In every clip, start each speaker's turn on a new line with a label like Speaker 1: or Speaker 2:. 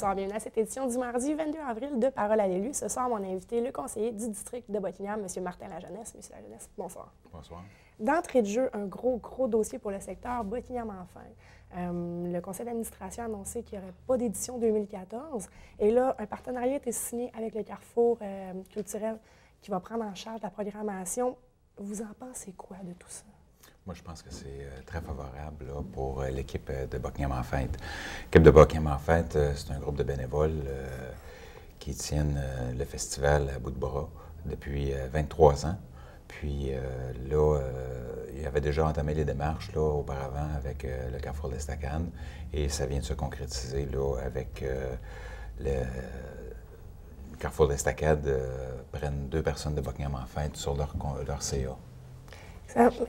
Speaker 1: Bonsoir, bienvenue à cette édition du mardi 22 avril de Parole à l'élu. Ce soir, mon invité, le conseiller du district de Buckingham, M. Martin Lajeunesse. Monsieur Lajeunesse, bonsoir.
Speaker 2: Bonsoir.
Speaker 1: D'entrée de jeu, un gros dossier pour le secteur Buckingham-Enfin. Le conseil d'administration a annoncé qu'il n'y aurait pas d'édition 2014. Et là, un partenariat a été signé avec le Carrefour culturel qui va prendre en charge la programmation. Vous en pensez quoi de tout ça?
Speaker 2: Moi, je pense que c'est très favorable là, pour l'équipe de Buckingham en Fête. L'équipe de Buckingham en Fête, c'est un groupe de bénévoles qui tiennent le festival à bout de bras depuis 23 ans. Puis là, il avait déjà entamé les démarches là, auparavant avec le Carrefour de l'Estacade et ça vient de se concrétiser là, avec le Carrefour de l'Estacade prennent 2 personnes de Buckingham en Fête sur leur CA.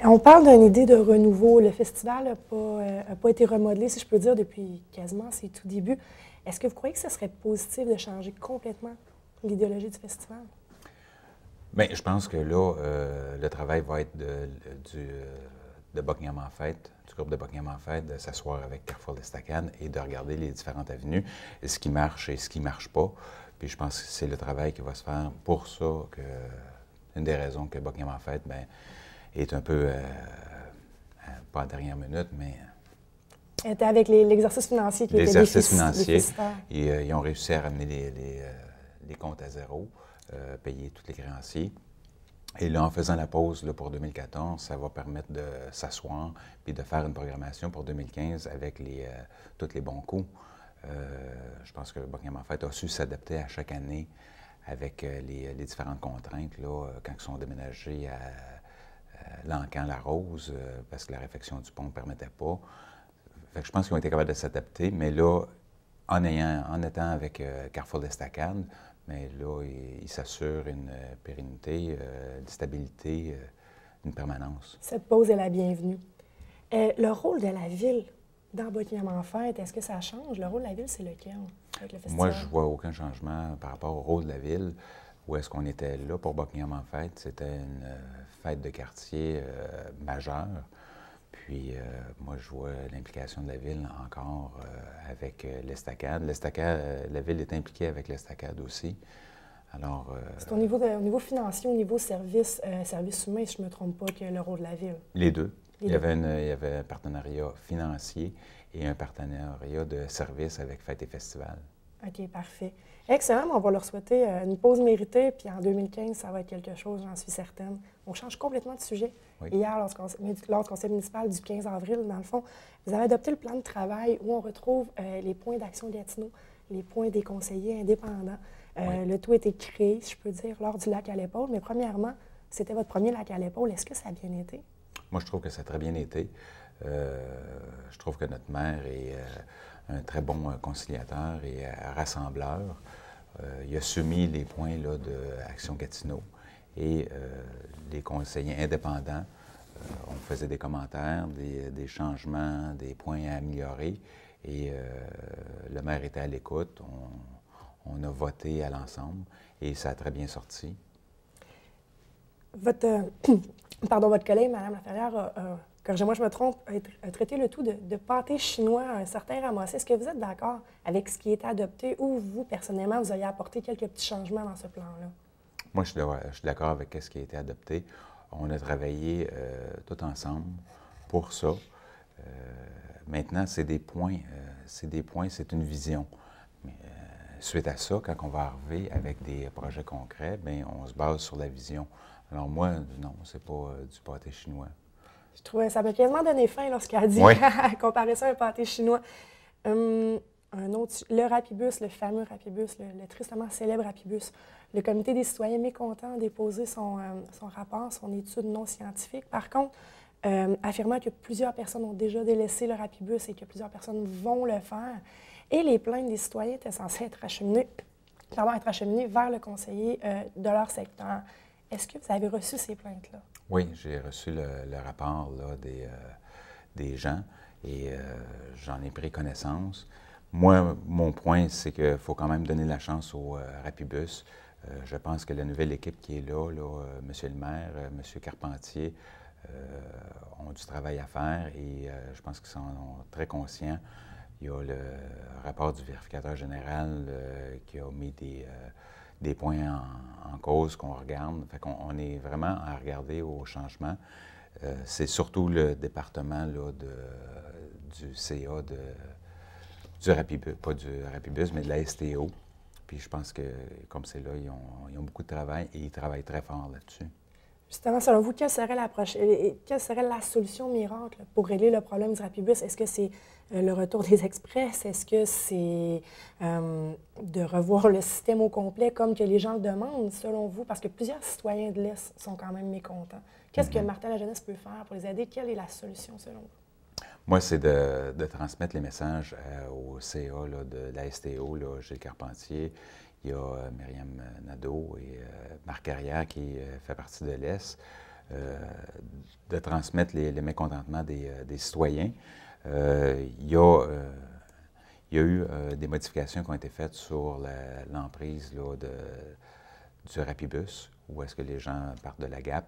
Speaker 1: On parle d'une idée de renouveau. Le festival n'a pas été remodelé, si je peux dire, depuis quasiment ses tout débuts. Est-ce que vous croyez que ce serait positif de changer complètement l'idéologie du festival?
Speaker 2: Bien, je pense que là, le travail va être de Buckingham en Fête, du groupe de Buckingham en Fête, de s'asseoir avec Carrefour de l'Estacade et de regarder les différentes avenues, ce qui marche et ce qui ne marche pas. Puis je pense que c'est le travail qui va se faire pour ça, une des raisons que Buckingham en Fête, bien, est un peu, pas en dernière minute, mais...
Speaker 1: Était avec l'exercice financier qui était déficitaire.
Speaker 2: Ils ont réussi à ramener les comptes à zéro, payer tous les créanciers. Et là, en faisant la pause là, pour 2014, ça va permettre de s'asseoir et de faire une programmation pour 2015 avec tous les bons coups. Je pense que Buckingham en Fête a su s'adapter à chaque année avec les différentes contraintes là, quand ils sont déménagés à L'Ancan-la-Rose, parce que la réfection du pont ne permettait pas. Fait que je pense qu'ils ont été capables de s'adapter, mais là, en étant avec Carrefour d'Estacade, mais là, ils s'assurent une pérennité, une stabilité, une permanence.
Speaker 1: Cette pause est la bienvenue. Le rôle de la ville dans Buckingham en Fête, est-ce que ça change? Le rôle de la ville, c'est lequel avec le festival?
Speaker 2: Moi, je ne vois aucun changement par rapport au rôle de la ville. Où est-ce qu'on était là pour Buckingham en Fête? C'était une fête de quartier majeure. Puis moi, je vois l'implication de la ville encore avec l'Estacade. La ville est impliquée avec l'Estacade aussi. Alors,
Speaker 1: c'est au niveau financier, au niveau service humain, si je ne me trompe pas, que le rôle de la ville.
Speaker 2: Les deux. Il y avait un partenariat financier et un partenariat de service avec Fêtes et Festivals.
Speaker 1: OK, parfait. Excellent, on va leur souhaiter une pause méritée, puis en 2015, ça va être quelque chose, j'en suis certaine. On change complètement de sujet.
Speaker 2: Oui.
Speaker 1: Hier, lors du conseil municipal du 15 avril, dans le fond, vous avez adopté le plan de travail où on retrouve les points d'action Gatineau, les points des conseillers indépendants.
Speaker 2: Oui.
Speaker 1: Le tout a été créé, si je peux dire, lors du lac à l'épaule, mais premièrement, c'était votre premier lac à l'épaule. Est-ce que ça a bien été?
Speaker 2: Moi, je trouve que ça a très bien été. Je trouve que notre maire est un très bon conciliateur et rassembleur. Il a soumis les points là, de Action Gatineau et les conseillers indépendants. On faisait des commentaires, des changements, des points à améliorer et le maire était à l'écoute. On a voté à l'ensemble et ça a très bien sorti.
Speaker 1: Votre collègue, Mme Laferrière, corrigez-moi, je me trompe, a traité le tout de pâté chinois à un certain ramassé. Est-ce que vous êtes d'accord avec ce qui est adopté ou vous, personnellement, vous auriez apporté quelques petits changements dans ce plan-là?
Speaker 2: Moi, je suis d'accord avec ce qui a été adopté. On a travaillé tout ensemble pour ça. Maintenant, c'est des points, c'est une vision. Mais, suite à ça, quand on va arriver avec des projets concrets, bien, on se base sur la vision. Alors moi, non, c'est pas du pâté chinois.
Speaker 1: Je trouvais ça m'a quasiment donné faim lorsqu'elle a dit
Speaker 2: oui.
Speaker 1: comparer ça à un pâté chinois. Le Rapibus, le fameux Rapibus, le tristement célèbre Rapibus. Le comité des citoyens mécontents a déposé son rapport, son étude non scientifique. Par contre, affirmant que plusieurs personnes ont déjà délaissé le Rapibus et que plusieurs personnes vont le faire. Et les plaintes des citoyens étaient censées être acheminées vers le conseiller de leur secteur. Est-ce que vous avez reçu ces plaintes-là?
Speaker 2: Oui, j'ai reçu le rapport là, des gens et j'en ai pris connaissance. Moi, mon point, c'est qu'il faut quand même donner la chance au Rapibus. Je pense que la nouvelle équipe qui est là, M. le maire, M. Carpentier, ont du travail à faire et je pense qu'ils sont très conscients. Il y a le rapport du vérificateur général qui a mis des points en cause qu'on regarde. Fait qu'on on est vraiment à regarder au changement. C'est surtout le département là, du CA, du Rapibus, pas du Rapibus, mais de la STO. Puis je pense que, comme c'est là, ils ont beaucoup de travail et ils travaillent très fort là-dessus.
Speaker 1: Justement, selon vous, quelle serait la solution miracle pour régler le problème du Rapibus? Est-ce que c'est le retour des express? Est-ce que c'est de revoir le système au complet comme que les gens le demandent, selon vous? Parce que plusieurs citoyens de l'Est sont quand même mécontents. Qu'est-ce que Martin Lajeunesse peut faire pour les aider? Quelle est la solution, selon vous?
Speaker 2: Moi, c'est de transmettre les messages au CA là, de la STO, là, Gilles Carpentier. Il y a Myriam Nadeau et Marc Carrière qui fait partie de l'Est, de transmettre les mécontentements des citoyens. Il y a eu des modifications qui ont été faites sur l'emprise du Rapibus, où est-ce que les gens partent de la Gap.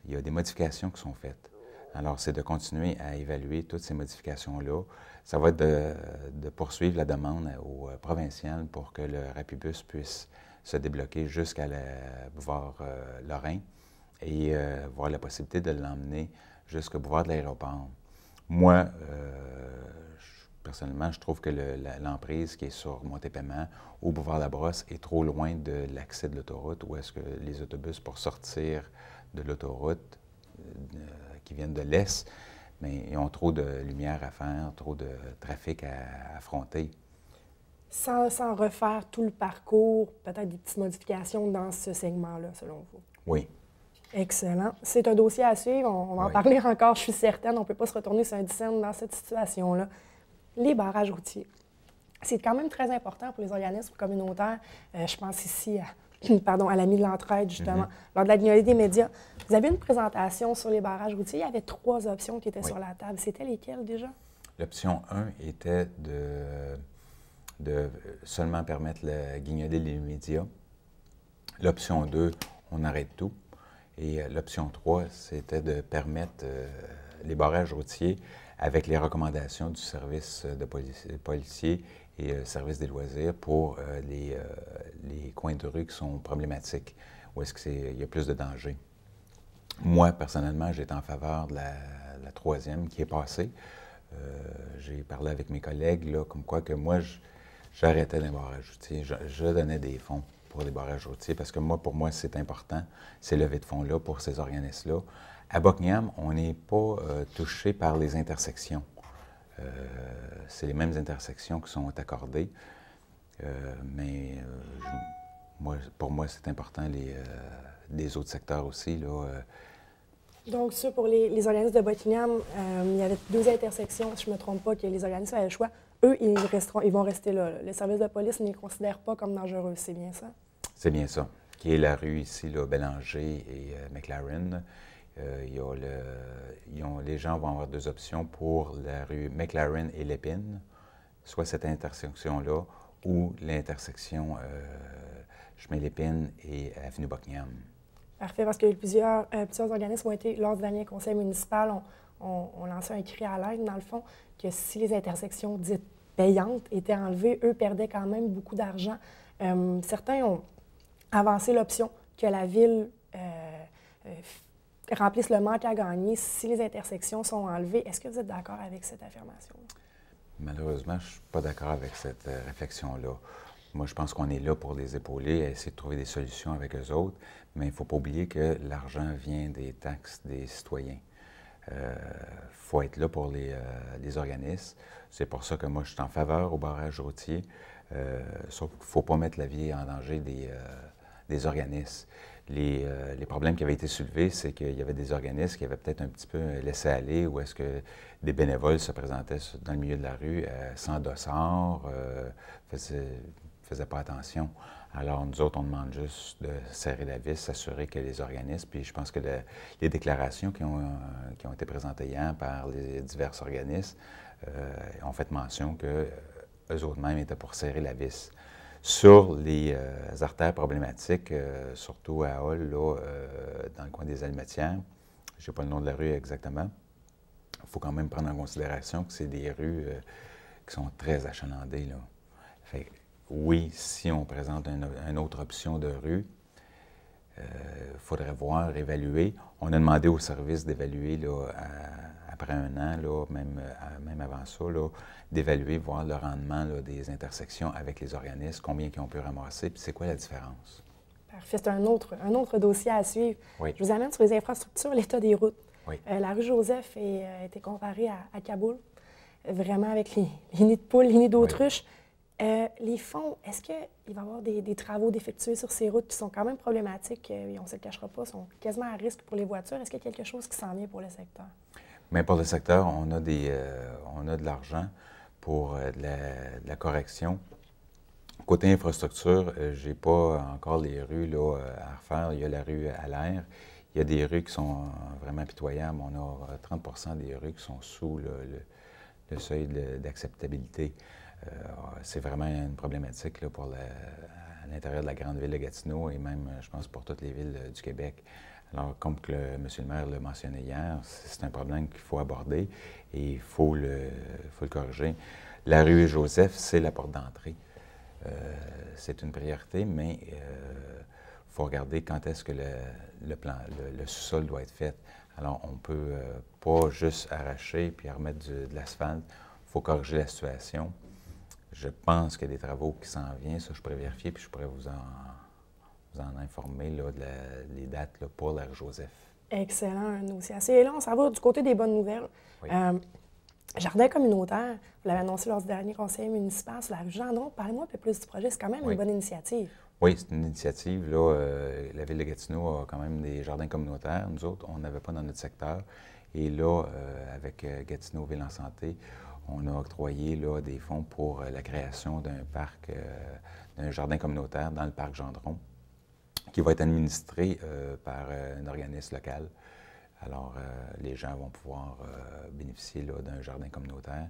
Speaker 2: Il y a des modifications qui sont faites. Alors, c'est de continuer à évaluer toutes ces modifications-là. Ça va être de poursuivre la demande au provincial pour que le Rapibus puisse se débloquer jusqu'à la boulevard Lorrain et voir la possibilité de l'emmener jusqu'au boulevard de l'aéroport. Moi, personnellement, je trouve que l'emprise qui est sur Montépaiement au boulevard La Brosse est trop loin de l'accès de l'autoroute, où est-ce que les autobus, pour sortir de l'autoroute, qui viennent de l'Est, mais ils ont trop de lumière à faire, trop de trafic à affronter.
Speaker 1: Sans refaire tout le parcours, peut-être des petites modifications dans ce segment-là, selon vous?
Speaker 2: Oui.
Speaker 1: Excellent. C'est un dossier à suivre. On va en parler encore, je suis certaine. On ne peut pas se retourner sur un dixaine dans cette situation-là. Les barrages routiers. C'est quand même très important pour les organismes communautaires. Je pense ici à l'Ami de l'Entraide, justement, lors de la guignolée des médias. Vous avez une présentation sur les barrages routiers. Il y avait 3 options qui étaient sur la table. C'était lesquelles déjà?
Speaker 2: L'option 1 était de seulement permettre la guignolée des médias. L'option 2, on arrête tout. Et l'option 3, c'était de permettre les barrages routiers avec les recommandations du service de policiers et service des loisirs pour les coins de rue qui sont problématiques, où est-ce qu'il y a plus de danger. Moi, personnellement, j'étais en faveur de la 3e qui est passée. J'ai parlé avec mes collègues, là, comme quoi que moi, j'arrêtais les barrages routiers. Je donnais des fonds pour les barrages routiers parce que pour moi, c'est important, ces levées de fonds-là pour ces organismes-là. À Buckingham, on n'est pas touché par les intersections. C'est les mêmes intersections qui sont accordées, pour moi, c'est important les autres secteurs aussi. Là,
Speaker 1: Donc, ça, pour les organismes de Buckingham, il y avait 2 intersections, si je ne me trompe pas, que les organismes avaient le choix. Eux, ils vont rester là. Le service de police ne les considère pas comme dangereux, c'est bien ça? C'est
Speaker 2: bien ça. Qui est la rue ici, là, Bélanger et McLaren. Les gens vont avoir 2 options pour la rue McLaren et Lépine, soit cette intersection-là ou l'intersection Chemin-Lépine et Avenue Buckingham.
Speaker 1: Parfait, parce que plusieurs organismes ont été, lors du dernier conseil municipal, ont lancé un cri à l'aide, dans le fond, que si les intersections dites payantes étaient enlevées, eux perdaient quand même beaucoup d'argent. Certains ont avancé l'option que la Ville remplisse le manque à gagner si les intersections sont enlevées. Est-ce que vous êtes d'accord avec cette affirmation?
Speaker 2: Malheureusement, je ne suis pas d'accord avec cette réflexion-là. Moi, je pense qu'on est là pour les épauler, essayer de trouver des solutions avec eux autres, mais il ne faut pas oublier que l'argent vient des taxes des citoyens. Il faut être là pour les organismes. C'est pour ça que moi, je suis en faveur au barrage routier, sauf qu'il ne faut pas mettre la vie en danger des organismes. Les problèmes qui avaient été soulevés, c'est qu'il y avait des organismes qui avaient peut-être un petit peu laissé aller, ou est-ce que des bénévoles se présentaient dans le milieu de la rue sans dossard, faisaient pas attention. Alors, nous autres, on demande juste de serrer la vis, s'assurer que les organismes, puis je pense que les déclarations qui ont été présentées hier par les divers organismes ont fait mention qu'eux autres-mêmes étaient pour serrer la vis. Sur les artères problématiques, surtout à Hall, là, dans le coin des Almetières, je n'ai pas le nom de la rue exactement, il faut quand même prendre en considération que c'est des rues qui sont très achalandés, là. Fait que, oui, si on présente une autre option de rue, il faudrait voir, évaluer. On a demandé au service d'évaluer après un an, là, même avant ça, d'évaluer, voir le rendement là, des intersections avec les organismes, combien ils ont pu ramasser, puis c'est quoi la différence.
Speaker 1: Parfait. C'est un autre dossier à suivre.
Speaker 2: Oui.
Speaker 1: Je vous amène sur les infrastructures, l'état des routes.
Speaker 2: Oui.
Speaker 1: La rue Joseph a été comparée à Kaboul, vraiment avec les nids de poules, les nids d'autruche. Oui. Les fonds, est-ce qu'il va y avoir des travaux d'effectuer sur ces routes qui sont quand même problématiques, et on ne se le cachera pas, sont quasiment à risque pour les voitures? Est-ce qu'il y a quelque chose qui s'en vient pour le secteur?
Speaker 2: Bien, pour le secteur, on a de l'argent pour de la correction. Côté infrastructure, je n'ai pas encore les rues là, à refaire. Il y a la rue à l'air. Il y a des rues qui sont vraiment pitoyables. On a 30 des rues qui sont sous le seuil d'acceptabilité. C'est vraiment une problématique là, à l'intérieur de la grande ville de Gatineau et même, je pense, pour toutes les villes du Québec. Alors, comme M. le maire l'a mentionné hier, c'est un problème qu'il faut aborder et il faut le corriger. La rue Joseph, c'est la porte d'entrée. C'est une priorité, mais il faut regarder quand est-ce que le sous-sol doit être fait. Alors, on ne peut pas juste arracher puis remettre de l'asphalte. Il faut corriger la situation. Je pense qu'il y a des travaux qui s'en viennent. Ça, je pourrais vérifier puis je pourrais vous en informer là, les dates là, pour la rue Joseph.
Speaker 1: Excellent, un dossier assez long. Ça va du côté des bonnes nouvelles. Oui. Jardin communautaire, vous l'avez annoncé lors du dernier conseil municipal sur la rue Gendron. Parlez-moi un peu plus du projet. C'est quand même une bonne initiative.
Speaker 2: Oui, c'est une initiative. Là, la Ville de Gatineau a quand même des jardins communautaires. Nous autres, on n'avait pas dans notre secteur. Et là, avec Gatineau Ville en santé, on a octroyé là, des fonds pour la création d'un parc, d'un jardin communautaire dans le parc Gendron, qui va être administré par un organisme local. Alors, les gens vont pouvoir bénéficier d'un jardin communautaire.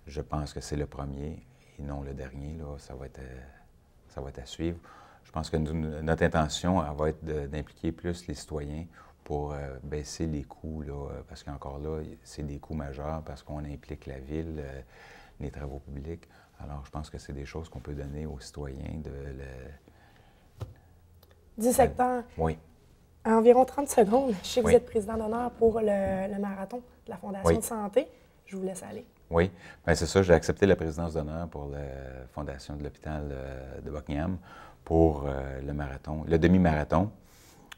Speaker 2: Je pense que c'est le premier et non le dernier. Là, ça va être à suivre. Je pense que notre intention elle va être d'impliquer plus les citoyens pour baisser les coûts, là, parce qu'encore là, c'est des coûts majeurs parce qu'on implique la ville, les travaux publics. Alors, je pense que c'est des choses qu'on peut donner aux citoyens
Speaker 1: du secteur.
Speaker 2: Oui.
Speaker 1: En environ 30 secondes, je sais que vous êtes président d'honneur pour le marathon de la Fondation de santé. Je vous laisse aller.
Speaker 2: Oui, bien c'est ça. J'ai accepté la présidence d'honneur pour la Fondation de l'hôpital de Buckingham pour le marathon, le demi-marathon.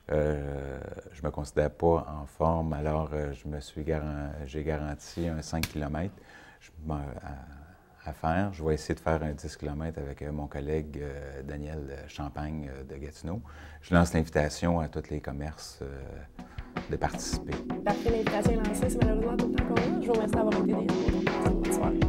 Speaker 2: Je ne me considère pas en forme, alors j'ai garanti un 5 km à faire. Je vais essayer de faire un 10 km avec mon collègue Daniel Champagne de Gatineau. Je lance l'invitation à tous les commerces de participer.
Speaker 1: Parfait, l'invitation est lancée. C'est malheureusement tout le temps qu'on a. Je vous remercie d'avoir été des nôtres. Bonne soirée.